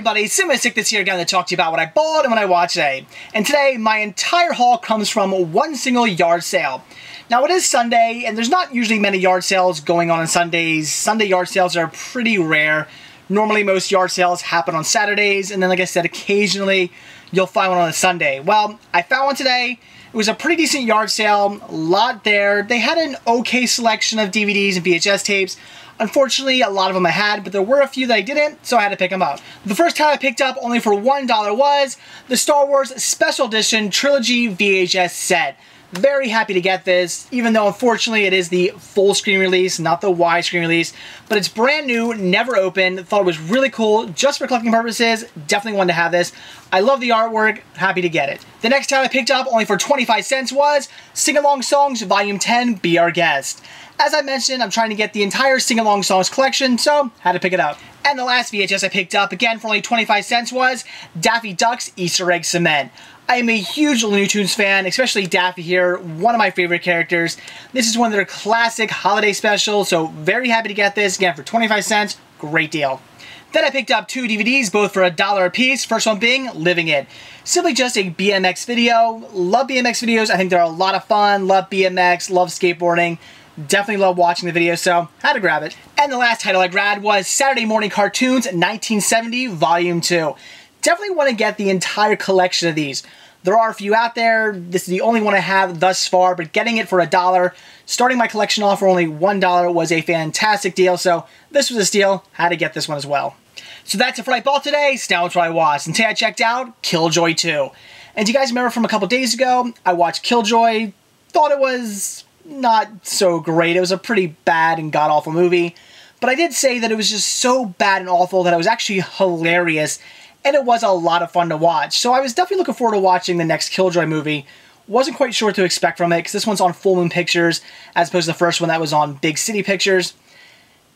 everybody, Sick this here again to talk to you about what I bought and what I watched today. And today, my entire haul comes from one single yard sale. Now, it is Sunday, and there's not usually many yard sales going on Sundays. Sunday yard sales are pretty rare. Normally, most yard sales happen on Saturdays, and then, like I said, occasionally you'll find one on a Sunday. Well, I found one today. It was a pretty decent yard sale, a lot there. They had an okay selection of DVDs and VHS tapes. Unfortunately, a lot of them I had, but there were a few that I didn't, so I had to pick them up. The first title I picked up only for $1 was the Star Wars Special Edition Trilogy VHS set. Very happy to get this, even though unfortunately it is the full screen release, not the widescreen release. But it's brand new, never opened, thought it was really cool, just for collecting purposes, definitely wanted to have this. I love the artwork, happy to get it. The next title I picked up, only for 25 cents, was Sing Along Songs Volume 10, Be Our Guest. As I mentioned, I'm trying to get the entire Sing Along Songs collection, so had to pick it up. And the last VHS I picked up, again for only 25 cents, was Daffy Duck's Easter Egg-Citement. I am a huge Looney Tunes fan, especially Daffy here, one of my favorite characters. This is one of their classic holiday specials, so very happy to get this. Again, for 25 cents, great deal. Then I picked up two DVDs, both for $1 a piece. First one being Livin It. Simply just a BMX video. Love BMX videos. I think they're a lot of fun. Love BMX, love skateboarding. Definitely love watching the video, so had to grab it. And the last title I grabbed was Saturday Morning Cartoons 1970 Volume 2. Definitely want to get the entire collection of these. There are a few out there. This is the only one I have thus far, but getting it for $1, starting my collection off for only $1 was a fantastic deal, so this was a steal. Had to get this one as well. So that's it for what I bought today. So now it's what I watched. And today I checked out Killjoy 2. And do you guys remember from a couple days ago, I watched Killjoy, thought it was not so great. It was a pretty bad and god-awful movie. But I did say that it was just so bad and awful that it was actually hilarious. And it was a lot of fun to watch. So I was definitely looking forward to watching the next Killjoy movie. Wasn't quite sure what to expect from it, because this one's on Full Moon Pictures, as opposed to the first one that was on Big City Pictures.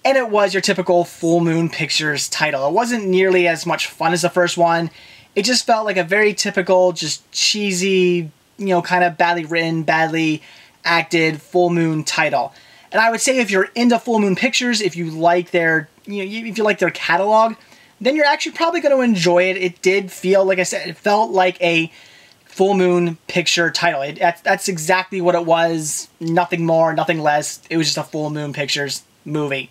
And it was your typical Full Moon Pictures title. It wasn't nearly as much fun as the first one. It just felt like a very typical, just cheesy, kind of badly written, badly acted Full Moon title. And I would say if you're into Full Moon Pictures, if you like their, if you like their catalog, then you're actually probably going to enjoy it. It did feel, like I said, it felt like a Full Moon Picture title. That's exactly what it was. Nothing more, nothing less. It was just a Full Moon Pictures movie.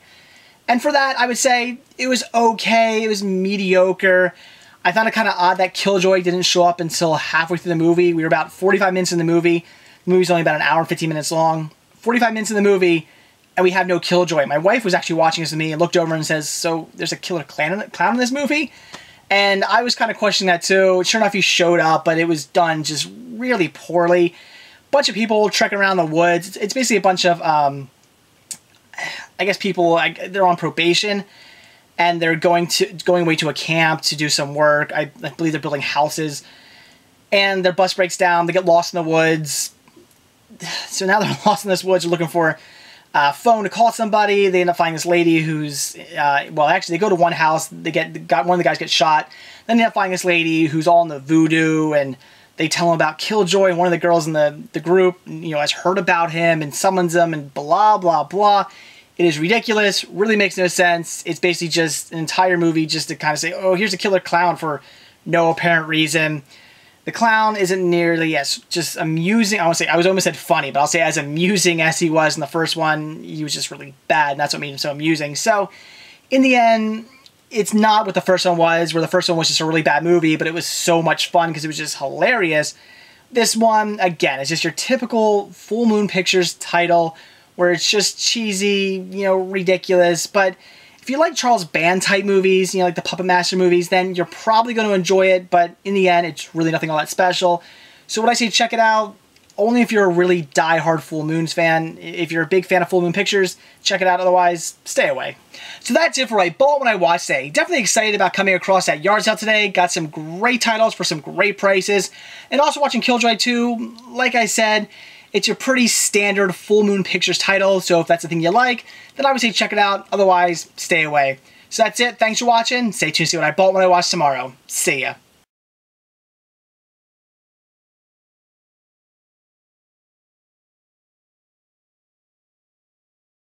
And for that, I would say it was okay. It was mediocre. I found it kind of odd that Killjoy didn't show up until halfway through the movie. We were about 45 minutes in the movie. The movie's only about an hour and 15 minutes long. 45 minutes in the movie, and we have no Killjoy. My wife was actually watching this with me and looked over and says, "So there's a killer clown in this movie?" And I was kind of questioning that too. Sure enough, he showed up, but it was done just really poorly. Bunch of people trekking around the woods. It's basically a bunch of, I guess people, they're on probation, and they're going away to a camp to do some work. I believe they're building houses, and their bus breaks down. They get lost in the woods. So now they're lost in this woods, looking for a phone to call somebody. They end up finding this lady who's, well, actually, they go to one house. One of the guys gets shot. Then they end up finding this lady who's all in the voodoo, and they tell them about Killjoy. And one of the girls in the group, has heard about him and summons him, and blah, blah, blah. It is ridiculous. Really makes no sense. It's basically just an entire movie just to kind of say, oh, here's a killer clown for no apparent reason. The clown isn't nearly as just amusing. I almost said funny, but I'll say as amusing as he was in the first one. He was just really bad, and that's what made him so amusing. So, in the end, it's not what the first one was, where the first one was just a really bad movie, but it was so much fun because it was just hilarious. This one, again, is just your typical Full Moon Pictures title, where it's just cheesy, ridiculous, but if you like Charles Band type movies, like the Puppet Master movies, then you're probably going to enjoy it, but in the end, it's really nothing all that special. So when I say check it out, only if you're a really die-hard Full Moons fan. If you're a big fan of Full Moon Pictures, check it out. Otherwise, stay away. So that's it for what I bought when I watched today. Definitely excited about coming across that yard sale today. Got some great titles for some great prices. And also watching Killjoy 2, like I said, it's your pretty standard Full Moon Pictures title, so if that's the thing you like, then I would say check it out. Otherwise, stay away. So that's it. Thanks for watching. Stay tuned to see what I bought when I watch tomorrow. See ya.